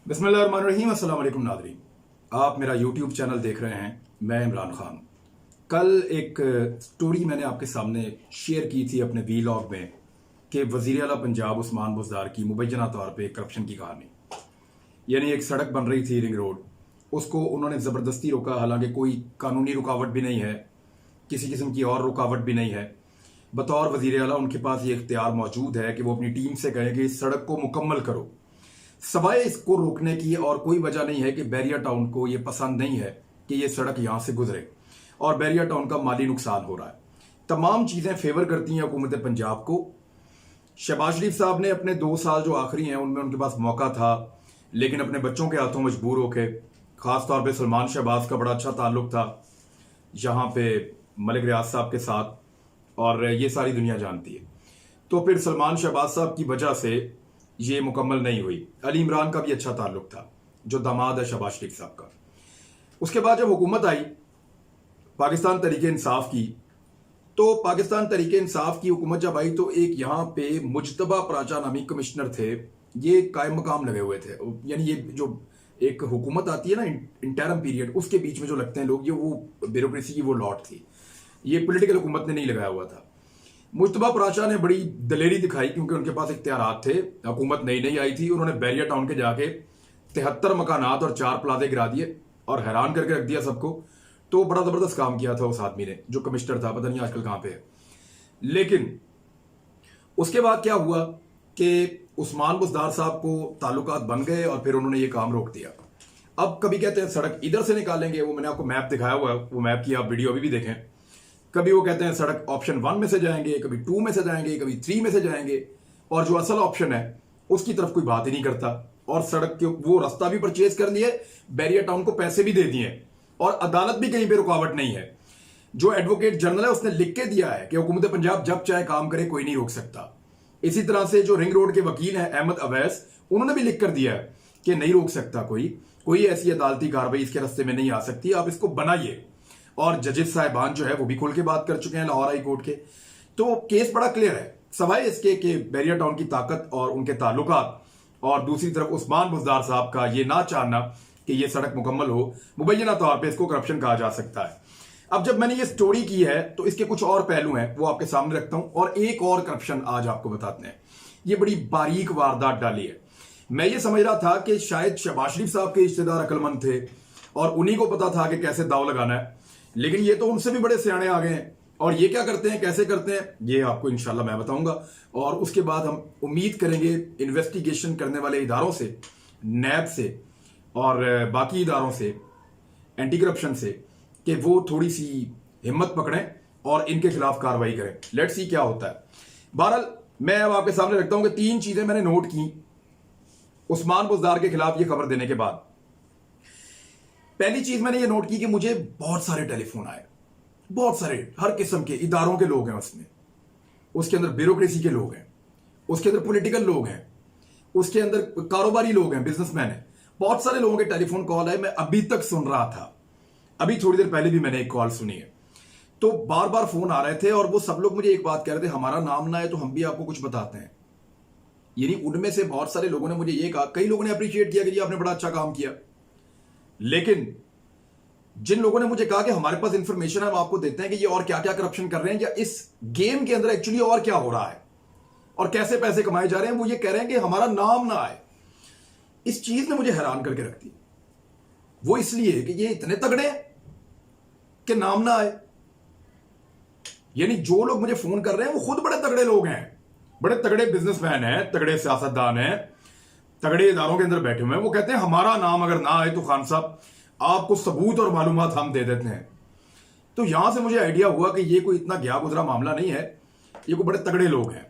बिस्मिल्लाहिर्रहमानिर्रहीम। अस्सलाम वालेकुम नाज़रीन, आप मेरा यूट्यूब चैनल देख रहे हैं। मैं इमरान खान। कल एक स्टोरी मैंने आपके सामने शेयर की थी अपने वीलॉग में कि वज़ीर आला पंजाब उस्मान बुज़दार की मुबैना तौर पे करप्शन की कहानी, यानी एक सड़क बन रही थी रिंग रोड, उसको उन्होंने ज़बरदस्ती रोका। हालांकि कोई कानूनी रुकावट भी नहीं है, किसी किस्म की और रुकावट भी नहीं है। बतौर वज़ीर आला उनके पास ये इख्तियार मौजूद है कि वो अपनी टीम से कहें कि इस सड़क को मुकम्मल करो। सवाए इसको रोकने की और कोई वजह नहीं है कि बैरिया टाउन को यह पसंद नहीं है कि यह सड़क यहां से गुजरे और बैरिया टाउन का माली नुकसान हो रहा है। तमाम चीजें फेवर करती हैं हुकूमत पंजाब को। शहबाज शरीफ साहब ने अपने 2 साल जो आखिरी हैं उनमें उनके पास मौका था, लेकिन अपने बच्चों के हाथों मजबूर होके, खासतौर पर सलमान शहबाज का बड़ा अच्छा ताल्लुक था जहां पे मलिक रियाज साहब के साथ, और ये सारी दुनिया जानती है। तो फिर सलमान शहबाज साहब की वजह से ये मुकम्मल नहीं हुई। अली इमरान का भी अच्छा ताल्लुक था जो दामाद है शहबाज शरीफ साहब का। उसके बाद जब हुकूमत आई पाकिस्तान तरीके इंसाफ की, तो पाकिस्तान तरीके इंसाफ की हुकूमत जब आई तो एक यहाँ पे मुजतबा प्राचा नामी कमिश्नर थे, ये कायम मकाम लगे हुए थे। यानी ये जो एक हुकूमत आती है ना इंटरम पीरियड, उसके बीच में जो लगते हैं लोग, ये वो ब्यूरोक्रेसी की वो लॉट थी। ये पॉलिटिकल हुकूमत ने नहीं लगाया हुआ था। मुजतबा प्राचा ने बड़ी दलेरी दिखाई क्योंकि उनके पास इख्तियारात थे। हुकूमत नई नई आई थी, उन्होंने बैरिया टाउन के जाके 73 मकानात और 4 प्लाजे गिरा दिए और हैरान करके रख दिया सबको। तो बड़ा जबरदस्त काम किया था उस आदमी ने, जो कमिश्नर था, पता नहीं आजकल कहां पे है। लेकिन उसके बाद क्या हुआ कि उस्मान बुज़दार साहब को ताल्लुकात बन गए और फिर उन्होंने ये काम रोक दिया। अब कभी कहते हैं सड़क इधर से निकालेंगे, वो मैंने आपको मैप दिखाया हुआ है, वो मैप की आप वीडियो अभी भी देखें। कभी वो कहते हैं सड़क ऑप्शन 1 में से जाएंगे, कभी 2 में से जाएंगे, कभी 3 में से जाएंगे, और जो असल ऑप्शन है उसकी तरफ कोई बात ही नहीं करता। और सड़क के वो रास्ता भी परचेज कर लिए, बैरिया टाउन को पैसे भी दे दिए, और अदालत भी कहीं पे रुकावट नहीं है। जो एडवोकेट जनरल है उसने लिख के दिया है कि हुकूमत पंजाब जब चाहे काम करे, कोई नहीं रोक सकता। इसी तरह से जो रिंग रोड के वकील हैं अहमद अवैस, उन्होंने भी लिख कर दिया है कि नहीं रोक सकता कोई ऐसी अदालती कार्रवाई इसके रास्ते में नहीं आ सकती, आप इसको बनाइए। और जजेस साहिबान जो है वो भी खुल के बात कर चुके हैं लाहौर हाई कोर्ट के। तो केस बड़ा क्लियर है, सवाए इसके कि बैरिया टाउन की ताकत और उनके ताल्लुकात, और दूसरी तरफ उस्मान बुज़दार साहब का ये ना चाहना कि ये सड़क मुकम्मल हो। मुबैना तौर पे इसको करप्शन कहा जा सकता है। अब जब मैंने ये स्टोरी की है तो इसके कुछ और पहलू हैं, वो आपके सामने रखता हूं, और एक और करप्शन आज आपको बताते हैं। ये बड़ी बारीक वारदात डाली है। मैं ये समझ रहा था कि शायद शहबाज शरीफ साहब के रिश्तेदार अक्लमंद थे और उन्हीं को पता था कि कैसे दाव लगाना है, लेकिन ये तो उनसे भी बड़े सियाने आ गए हैं। और ये क्या करते हैं, कैसे करते हैं, ये आपको इंशाल्लाह मैं बताऊंगा। और उसके बाद हम उम्मीद करेंगे इन्वेस्टिगेशन करने वाले इदारों से, नैब से और बाकी इदारों से, एंटी करप्शन से, कि वो थोड़ी सी हिम्मत पकड़ें और इनके खिलाफ कार्रवाई करें। लेट्स सी क्या होता है। बहरहाल मैं अब आपके सामने रखता हूं कि 3 चीजें मैंने नोट की उस्मान बुज़दार के खिलाफ ये खबर देने के बाद। पहली चीज मैंने ये नोट की कि मुझे बहुत सारे टेलीफोन आए, बहुत सारे, हर किस्म के इदारों के लोग हैं उसमें। उसके अंदर ब्यूरोक्रेसी के लोग हैं, उसके अंदर पॉलिटिकल लोग हैं, उसके अंदर कारोबारी लोग हैं, बिजनेसमैन हैं। बहुत सारे लोगों के टेलीफोन कॉल है। मैं अभी तक सुन रहा था, अभी थोड़ी देर पहले भी मैंने एक कॉल सुनी है। तो बार बार फोन आ रहे थे और वो सब लोग मुझे एक बात कह रहे थे, हमारा नाम ना है तो हम भी आपको कुछ बताते हैं। यानी उनमें से बहुत सारे लोगों ने मुझे ये कहा, कई लोगों ने अप्रिशिएट किया कि जी आपने बड़ा अच्छा काम किया, लेकिन जिन लोगों ने मुझे कहा कि हमारे पास इंफॉर्मेशन है, हम आपको देते हैं कि ये और क्या क्या करप्शन कर रहे हैं, या इस गेम के अंदर एक्चुअली और क्या हो रहा है और कैसे पैसे कमाए जा रहे हैं, वो ये कह रहे हैं कि हमारा नाम ना आए। इस चीज ने मुझे हैरान करके रख दी। वो इसलिए कि ये इतने तगड़े हैं कि नाम ना आए। यानी जो लोग मुझे फोन कर रहे हैं वो खुद बड़े तगड़े लोग हैं, बड़े तगड़े बिजनेसमैन हैं, तगड़े सियासतदान हैं, तगड़े इदारों के अंदर बैठे हुए हैं। वो कहते हैं हमारा नाम अगर ना आए तो खान साहब आपको सबूत और मालूमात हम दे देते हैं। तो यहां से मुझे आइडिया हुआ कि ये कोई इतना गया गुजरा मामला नहीं है, ये कोई बड़े तगड़े लोग हैं।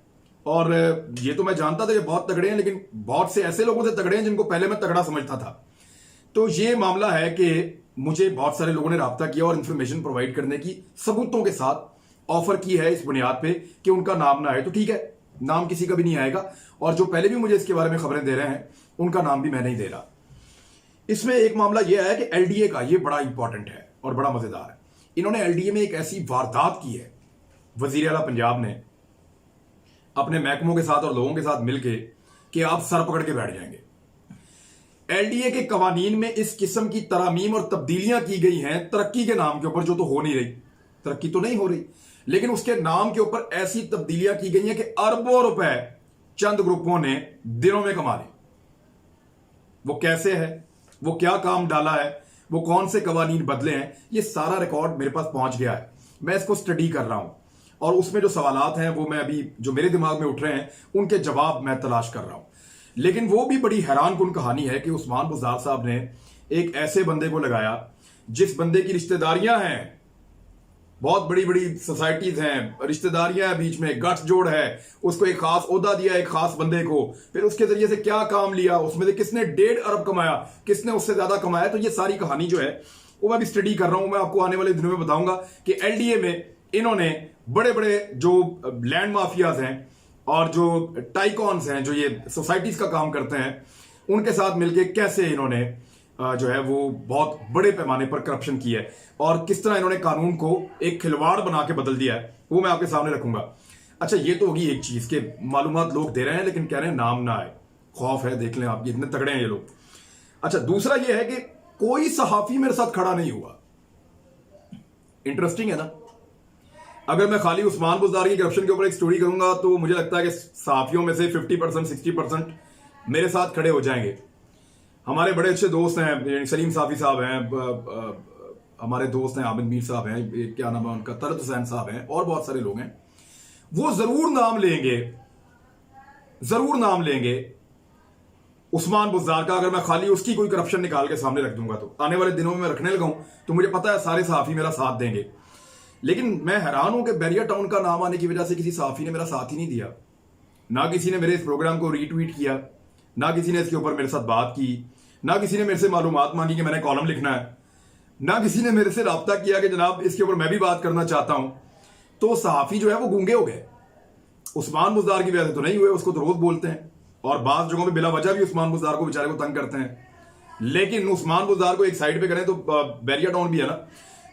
और ये तो मैं जानता था कि बहुत तगड़े हैं, लेकिन बहुत से ऐसे लोगों से तगड़े हैं जिनको पहले मैं तगड़ा समझता था। तो ये मामला है कि मुझे बहुत सारे लोगों ने राब्ता किया और इंफॉर्मेशन प्रोवाइड करने की सबूतों के साथ ऑफर की है, इस बुनियाद पे कि उनका नाम ना आए तो ठीक है, नाम किसी का भी नहीं आएगा। और जो पहले भी मुझे इसके बारे में खबरें दे रहे हैं उनका नाम भी मैं नहीं दे रहा। इसमें एक मामला यह है कि एलडीए का, ये बड़ा इंपॉर्टेंट है और बड़ा मजेदार है। इन्होंने एलडीए में एक ऐसी वारदात की है, वजीर आला पंजाब ने अपने महकमों के साथ और लोगों के साथ मिलकर, कि आप सर पकड़ के बैठ जाएंगे। एलडीए के कवानीन में इस किस्म की तरामीम और तब्दीलियां की गई हैं तरक्की के नाम के ऊपर, जो तो हो नहीं रही, तरक्की तो नहीं हो रही, लेकिन उसके नाम के ऊपर ऐसी तब्दीलियां की गई हैं कि अरबों रुपए चंद ग्रुपों ने दिनों में कमा लिए। वो कैसे है, वो क्या काम डाला है, वो कौन से कवानीन बदले हैं, ये सारा रिकॉर्ड मेरे पास पहुंच गया है। मैं इसको स्टडी कर रहा हूं और उसमें जो सवालात हैं वो मैं अभी जो मेरे दिमाग में उठ रहे हैं उनके जवाब मैं तलाश कर रहा हूं। लेकिन वो भी बड़ी हैरानकुन कहानी है कि उस्मान बुज़दार साहब ने एक ऐसे बंदे को लगाया जिस बंदे की रिश्तेदारियां हैं, बहुत बड़ी बड़ी सोसाइटीज हैं, रिश्तेदारियां हैं, बीच में गठजोड़ है, उसको एक खास ओहदा दिया एक खास बंदे को, फिर उसके जरिए से क्या काम लिया, उसमें से किसने 1.5 अरब कमाया, किसने उससे ज्यादा कमाया। तो ये सारी कहानी जो है वो मैं भी स्टडी कर रहा हूं। मैं आपको आने वाले दिनों में बताऊंगा कि एलडीए में इन्होंने बड़े बड़े जो लैंड माफियाज हैं और जो टाइकॉन्स हैं, जो ये सोसाइटीज का काम करते हैं, उनके साथ मिलकर कैसे इन्होंने जो है वो बहुत बड़े पैमाने पर करप्शन की है और किस तरह इन्होंने कानून को एक खिलवाड़ बना के बदल दिया है, वो मैं आपके सामने रखूंगा। अच्छा, ये तो होगी एक चीज के मालूमात लोग दे रहे हैं लेकिन कह रहे हैं नाम ना आए, खौफ है, देख लें आप, ये इतने तगड़े हैं ये लोग। अच्छा, दूसरा ये है कि कोई सहाफी मेरे साथ खड़ा नहीं हुआ। इंटरेस्टिंग है ना। अगर मैं खाली उस्मान बुज़दार की करप्शन के ऊपर एक स्टोरी करूंगा तो मुझे लगता है कि सहाफियों में से 50% 60% मेरे साथ खड़े हो जाएंगे। हमारे बड़े अच्छे दोस्त हैं, सलीम साफी साहब हैं, हमारे दोस्त हैं आमिर मीर साहब हैं, क्या नाम है उनका, तरत हुसैन साहब हैं, और बहुत सारे लोग हैं। वो जरूर नाम लेंगे उस्मान बुज़दार का। अगर मैं खाली उसकी कोई करप्शन निकाल के सामने रख दूंगा तो आने वाले दिनों में मैं रखने लगाऊं तो मुझे पता है सारे सहाफी मेरा साथ देंगे। लेकिन मैं हैरान हूं कि बैरिया टाउन का नाम आने की वजह से किसी सहाफी ने मेरा साथ ही नहीं दिया। ना किसी ने मेरे इस प्रोग्राम को रीट्वीट किया, ना किसी ने इसके ऊपर मेरे साथ बात की, ना किसी ने मेरे से मालूमात मांगी कि मैंने कॉलम लिखना है, ना किसी ने मेरे से राब्ता किया कि जनाब इसके ऊपर मैं भी बात करना चाहता हूं। तो सहाफी जो है वो गूंगे हो गए। उस्मान बुज़दार की वजह से तो नहीं हुए, उसको तो रोज बोलते हैं और बाज़ जगहों पे बिला वजह भी उस्मान बुज़दार को बेचारे को तंग करते हैं। लेकिन उस्मान बुज़दार को एक साइड पे करें तो बैरिया टाउन भी है ना।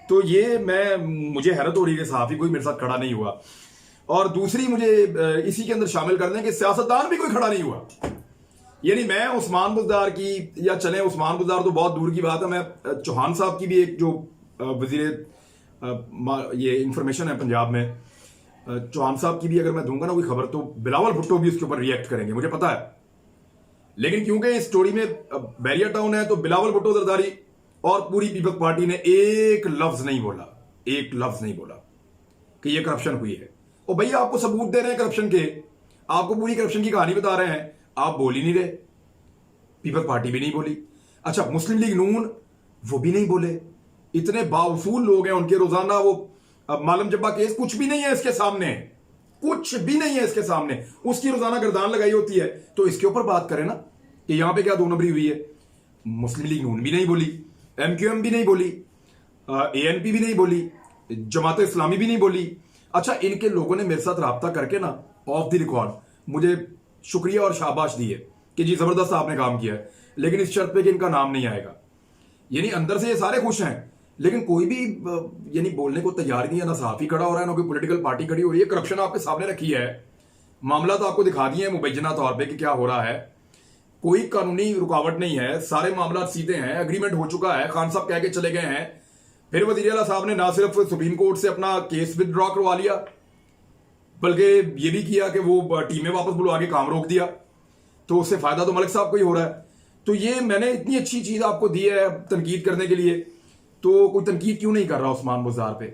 तो ये मुझे हैरत हो रही है कि सहाफी कोई मेरे साथ खड़ा नहीं हुआ। और दूसरी मुझे इसी के अंदर शामिल कर दें कि सियासतदान भी कोई खड़ा नहीं हुआ। यानी मैं उस्मान बुज़दार की, या चले उस्मान बुज़दार तो बहुत दूर की बात है, मैं चौहान साहब की भी एक जो वजीर ये इंफॉर्मेशन है पंजाब में, चौहान साहब की भी अगर मैं दूंगा ना कोई खबर तो बिलावल भुट्टो भी उसके ऊपर रिएक्ट करेंगे, मुझे पता है। लेकिन क्योंकि इस स्टोरी में बैरिया टाउन है तो बिलावल भुट्टो जरदारी और पूरी पीपल्स पार्टी ने एक लफ्ज नहीं बोला कि ये करप्शन हुई है। और भैया आपको सबूत दे रहे हैं करप्शन के, आपको पूरी करप्शन की कहानी बता रहे हैं, आप बोल ही नहीं रहे। पीपल्स पार्टी भी नहीं बोली। अच्छा, मुस्लिम लीग नून वो भी नहीं बोले। इतने बावसूल लोग हैं उनके, रोजाना वो मालम जब्बा केस कुछ भी नहीं है इसके सामने, उसकी रोजाना गर्दान लगाई होती है। तो इसके ऊपर बात करें ना कि यहां पे क्या दो नंबरी हुई है। मुस्लिम लीग नून भी नहीं बोली, एमक्यूएम भी नहीं बोली, एएनपी भी नहीं बोली, जमात इस्लामी भी नहीं बोली। अच्छा, इनके लोगों ने मेरे साथ राब्ता करके ना ऑफ द रिकॉर्ड मुझे शुक्रिया और शाबाश दी है कि जी जबरदस्त आपने काम किया है, लेकिन इस शर्त पे कि इनका नाम नहीं आएगा। यानी अंदर से ये सारे खुश हैं लेकिन कोई भी यानी बोलने को तैयार नहीं है। ना सहाफी खड़ा हो रहा है, ना कोई पॉलिटिकल पार्टी खड़ी हो रही है। करप्शन आपके सामने रखी है, मामला तो आपको दिखा दिए हैं मुबैना तौर पे कि क्या हो रहा है। कोई कानूनी रुकावट नहीं है, सारे मामला सीधे हैं, एग्रीमेंट हो चुका है, खान साहब कह के चले गए हैं। फिर वजीर आला साहब ने ना सिर्फ सुप्रीम कोर्ट से अपना केस विदड्रॉ करवा लिया बल्कि ये भी किया कि वो टीमें वापस बुलवा के काम रोक दिया। तो उससे फायदा तो मलिक साहब को ही हो रहा है। तो ये मैंने इतनी अच्छी चीज आपको दी है तनकीद करने के लिए, तो कोई तनकीद क्यों नहीं कर रहा उस्मान बुज़दार पे?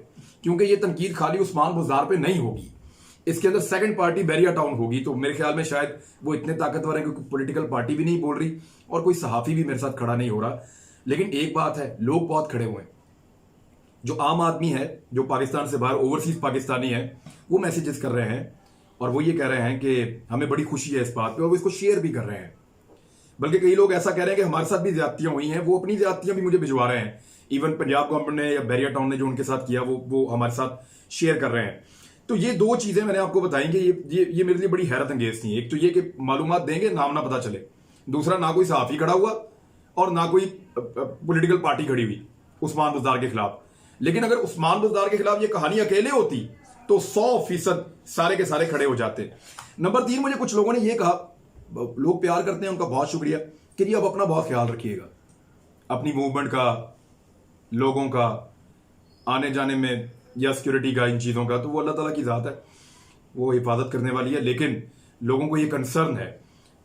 क्योंकि ये तनकीद खाली उस्मान बुज़दार पे नहीं होगी, इसके अंदर सेकंड पार्टी बैरिया टाउन होगी। तो मेरे ख्याल में शायद वो इतने ताकतवर है क्योंकि पॉलिटिकल पार्टी भी नहीं बोल रही और कोई सहाफी भी मेरे साथ खड़ा नहीं हो रहा। लेकिन एक बात है, लोग बहुत खड़े हुए हैं। जो आम आदमी है, जो पाकिस्तान से बाहर ओवरसीज पाकिस्तानी है, वो मैसेजेस कर रहे हैं और वो ये कह रहे हैं कि हमें बड़ी खुशी है इस बात पे, और वो इसको शेयर भी कर रहे हैं। बल्कि कई लोग ऐसा कह रहे हैं कि हमारे साथ भी ज्यादतियां हुई हैं, वो अपनी ज्यादतियां भी मुझे भिजवा रहे हैं। इवन पंजाब गवर्नमेंट ने या बैरिया टाउन ने जो उनके साथ किया वो हमारे साथ शेयर कर रहे हैं। तो ये दो चीजें मैंने आपको बताई कि ये मेरे लिए बड़ी हैरत अंगेज थी। एक तो ये कि मालूमात देंगे, नाम ना पता चले। दूसरा, ना कोई सहाफी खड़ा हुआ और ना कोई पॉलिटिकल पार्टी खड़ी हुई उस्मान बुज़दार के खिलाफ। लेकिन अगर उस्मान बुज़दार के खिलाफ ये कहानी अकेले होती तो 100% सारे के सारे खड़े हो जाते। नंबर 3, मुझे कुछ लोगों ने ये कहा, लोग प्यार करते हैं, उनका बहुत शुक्रिया, कि जी आप अपना बहुत ख्याल रखिएगा, अपनी मूवमेंट का, लोगों का आने जाने में या सिक्योरिटी का, इन चीज़ों का। तो वो अल्लाह ताला की ज़ात है, वो हिफाजत करने वाली है, लेकिन लोगों को ये कंसर्न है।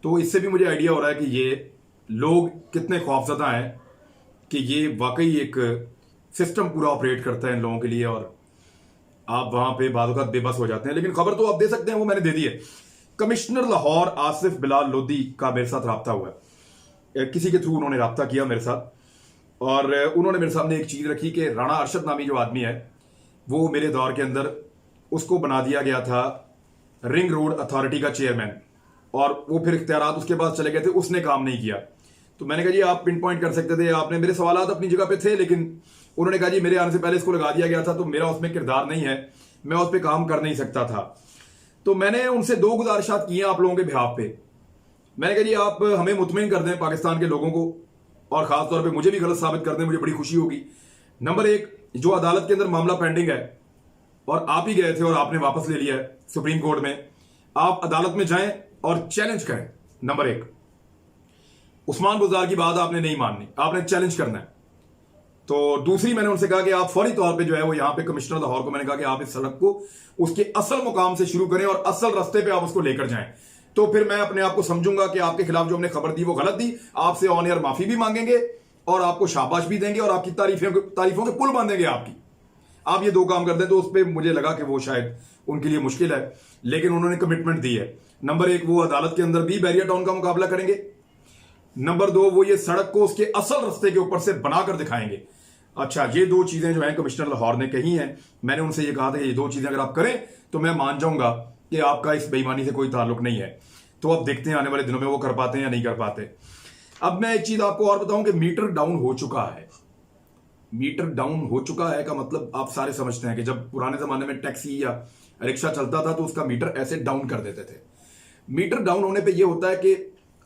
तो इससे भी मुझे आइडिया हो रहा है कि ये लोग कितने खौफजदा हैं कि ये वाकई एक सिस्टम पूरा ऑपरेट करता है इन लोगों के लिए, और आप वहां पे बाज़-औक़ात बेबस हो जाते हैं। लेकिन खबर तो आप दे सकते हैं, वो मैंने दे दी है। कमिश्नर लाहौर आसिफ बिलाल लोधी का मेरे साथ रब्ता हुआ है, किसी के थ्रू उन्होंने रब्ता किया मेरे साथ, और उन्होंने मेरे सामने एक चीज़ रखी कि राणा अरशद नामी जो आदमी है, वो मेरे दौर के अंदर उसको बना दिया गया था रिंग रोड अथॉरिटी का चेयरमैन, और वो फिर इख्तियारात उसके पास चले गए थे, उसने काम नहीं किया। तो मैंने कहा जी आप पिन पॉइंट कर सकते थे, आपने मेरे सवालात अपनी जगह पे थे, लेकिन उन्होंने कहा जी मेरे आने से पहले इसको लगा दिया गया था, तो मेरा उसमें किरदार नहीं है, मैं उस पर काम कर नहीं सकता था। तो मैंने उनसे 2 गुजारिशात की हैं आप लोगों के बिहाफ पे। मैंने कहा जी आप हमें मुतमईन कर दें पाकिस्तान के लोगों को, और खासतौर पे मुझे भी गलत साबित कर दें, मुझे बड़ी खुशी होगी। नंबर 1, जो अदालत के अंदर मामला पेंडिंग है और आप ही गए थे और आपने वापस ले लिया है सुप्रीम कोर्ट में, आप अदालत में जाएं और चैलेंज करें। नंबर 1, उस्मान बुज़दार की बात आपने नहीं माननी, आपने चैलेंज करना है। तो दूसरी, मैंने उनसे कहा कि आप फौरी तौर पे जो है वो यहाँ पे कमिश्नर लाहौर को मैंने कहा कि आप इस सड़क को उसके असल मुकाम से शुरू करें और असल रास्ते पे आप उसको लेकर जाएं। तो फिर मैं अपने आप को समझूंगा कि आपके खिलाफ जो हमने खबर दी वो गलत दी, आपसे ऑन एयर माफी भी मांगेंगे और आपको शाबाश भी देंगे और आपकी तारीफों के पुल बांधेंगे आपकी। आप ये 2 काम कर दें तो उस पर मुझे लगा कि वो शायद उनके लिए मुश्किल है, लेकिन उन्होंने कमिटमेंट दी है। नंबर 1, वो अदालत के अंदर भी बैरियर टाउन का मुकाबला करेंगे। नंबर 2, वो ये सड़क को उसके असल रास्ते के ऊपर से बनाकर दिखाएंगे। अच्छा, ये 2 चीजें जो हैं कमिश्नर लाहौर ने कही हैं। मैंने उनसे ये कहा था कि ये 2 चीजें अगर आप करें तो मैं मान जाऊंगा कि आपका इस बेईमानी से कोई ताल्लुक नहीं है। तो अब देखते हैं आने वाले दिनों में वो कर पाते हैं या नहीं कर पाते। अब मैं एक चीज आपको और बताऊं कि मीटर डाउन हो चुका है। मीटर डाउन हो चुका है का मतलब आप सारे समझते हैं कि जब पुराने जमाने में टैक्सी या रिक्शा चलता था तो उसका मीटर ऐसे डाउन कर देते थे। मीटर डाउन होने पे ये होता है कि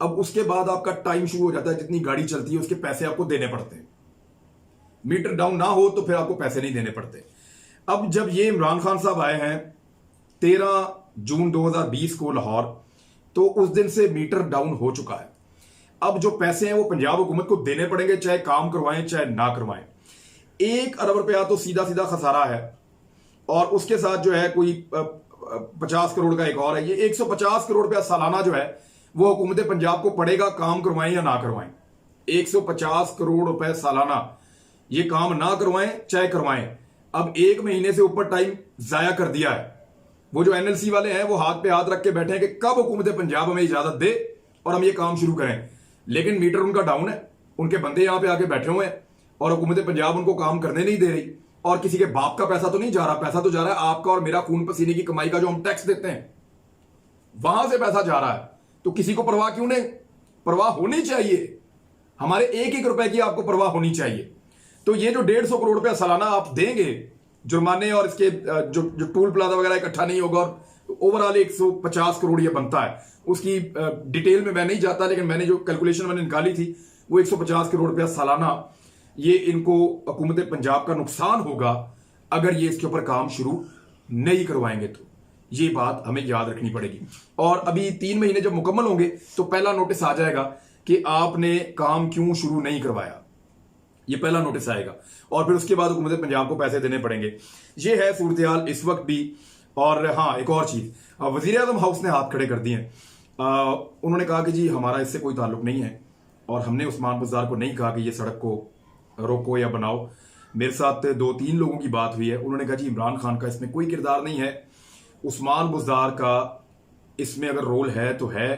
अब उसके बाद आपका टाइम शुरू हो जाता है, जितनी गाड़ी चलती है उसके पैसे आपको देने पड़ते हैं। मीटर डाउन ना हो तो फिर आपको पैसे नहीं देने पड़ते। अब जब ये इमरान खान साहब आए हैं 13 जून 2020 को लाहौर, तो उस दिन से मीटर डाउन हो चुका है। अब जो पैसे हैं वो पंजाब हुकूमत को देने पड़ेंगे, चाहे काम करवाएं चाहे ना करवाएं। 1 अरब रुपया तो सीधा सीधा खसारा है, और उसके साथ जो है कोई 50 करोड़ का एक और है। ये 150 करोड़ रुपया सालाना जो है वो हुकूमत पंजाब को पड़ेगा, काम करवाएं या ना करवाएं। 150 करोड़ रुपए सालाना, ये काम ना करवाएं चाहे करवाएं। अब 1 महीने से ऊपर टाइम जाया कर दिया है। वो जो एनएलसी वाले हैं वो हाथ पे हाथ रख के बैठे हैं कि कब हुकूमत पंजाब हमें इजाजत दे और हम ये काम शुरू करें। लेकिन मीटर उनका डाउन है, उनके बंदे यहां पे आके बैठे हुए हैं और हुकूमत पंजाब उनको काम करने नहीं दे रही। और किसी के बाप का पैसा तो नहीं जा रहा, पैसा तो जा रहा है आपका और मेरा खून पसीने की कमाई का जो हम टैक्स देते हैं, वहां से पैसा जा रहा है। तो किसी को परवाह क्यों नहीं? परवाह होनी चाहिए। हमारे 1-1 रुपए की आपको परवाह होनी चाहिए। तो ये जो 150 करोड़ रुपया सालाना आप देंगे जुर्माने, और इसके जो टूल प्लाजा वगैरह इकट्ठा नहीं होगा, और ओवरऑल 150 करोड़ ये बनता है। उसकी डिटेल में मैं नहीं जाता, लेकिन मैंने जो कैलकुलेशन मैंने निकाली थी वो 150 करोड़ रुपया सालाना ये इनको हुकूमत पंजाब का नुकसान होगा अगर ये इसके ऊपर काम शुरू नहीं करवाएंगे। तो ये बात हमें याद रखनी पड़ेगी। और अभी 3 महीने जब मुकम्मल होंगे तो पहला नोटिस आ जाएगा कि आपने काम क्यों शुरू नहीं करवाया। ये पहला नोटिस आएगा, और फिर उसके बाद हुकूमत पंजाब को पैसे देने पड़ेंगे। ये है सूरत हाल इस वक्त भी। और हाँ, एक और चीज, वजीर आजम हाउस ने हाथ खड़े कर दिए हैं। उन्होंने कहा कि जी हमारा इससे कोई ताल्लुक नहीं है, और हमने उस्मान बुज़दार को नहीं कहा कि ये सड़क को रोको या बनाओ। मेरे साथ 2-3 लोगों की बात हुई है, उन्होंने कहा जी इमरान खान का इसमें कोई किरदार नहीं है, उस्मान बुज़दार का इसमें अगर रोल है तो है,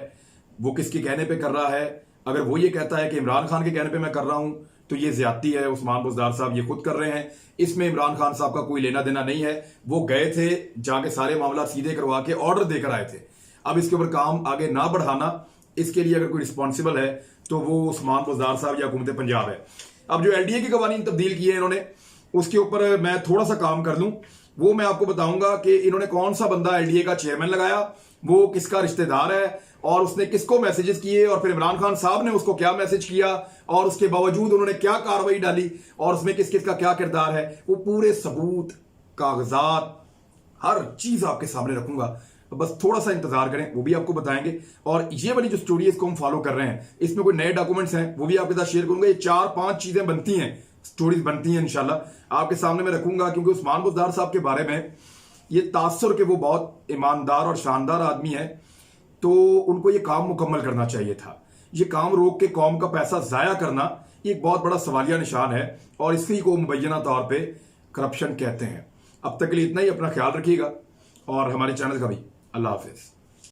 वो किसके कहने पे कर रहा है। अगर वो ये कहता है कि इमरान खान के कहने पे मैं कर रहा हूं तो ये ज्यादती है, उस्मान बुज़दार साहब ये खुद कर रहे हैं, इसमें इमरान खान साहब का कोई लेना देना नहीं है। वो गए थे जाके सारे मामला सीधे करवा के ऑर्डर देकर आए थे। अब इसके ऊपर काम आगे ना बढ़ाना, इसके लिए अगर कोई रिस्पॉन्सिबल है तो वो उस्मान बुज़दार साहब या हुकूमत पंजाब है। अब जो एलडीए की कवानीन तब्दील किए इन्होंने, उसके ऊपर मैं थोड़ा सा काम कर लूं, वो मैं आपको बताऊंगा कि इन्होंने कौन सा बंदा एलडीए का चेयरमैन लगाया, वो किसका रिश्तेदार है, और उसने किसको मैसेजेस किए, और फिर इमरान खान साहब ने उसको क्या मैसेज किया, और उसके बावजूद उन्होंने क्या कार्रवाई डाली, और उसमें किस किस का क्या किरदार है। वो पूरे सबूत, कागजात, हर चीज आपके सामने रखूंगा। बस थोड़ा सा इंतजार करें, वो भी आपको बताएंगे। और ये वाली जो स्टोरी है इसको हम फॉलो कर रहे हैं, इसमें कोई नए डॉक्यूमेंट्स हैं वो भी आपके साथ शेयर करूंगा। ये 4-5 चीजें बनती हैं, स्टोरीज बनती हैं, इंशाल्लाह आपके सामने मैं रखूंगा। क्योंकि उस्मान बुज़दार साहब के बारे में ये तासुर के वो बहुत ईमानदार और शानदार आदमी है, तो उनको ये काम मुकम्मल करना चाहिए था। ये काम रोक के कौम का पैसा जाया करना ये एक बहुत बड़ा सवालिया निशान है, और इसी को मुबैना तौर पे करप्शन कहते हैं। अब तक के लिए इतना ही, अपना ख्याल रखिएगा और हमारे चैनल का भी। अल्लाह हाफिज।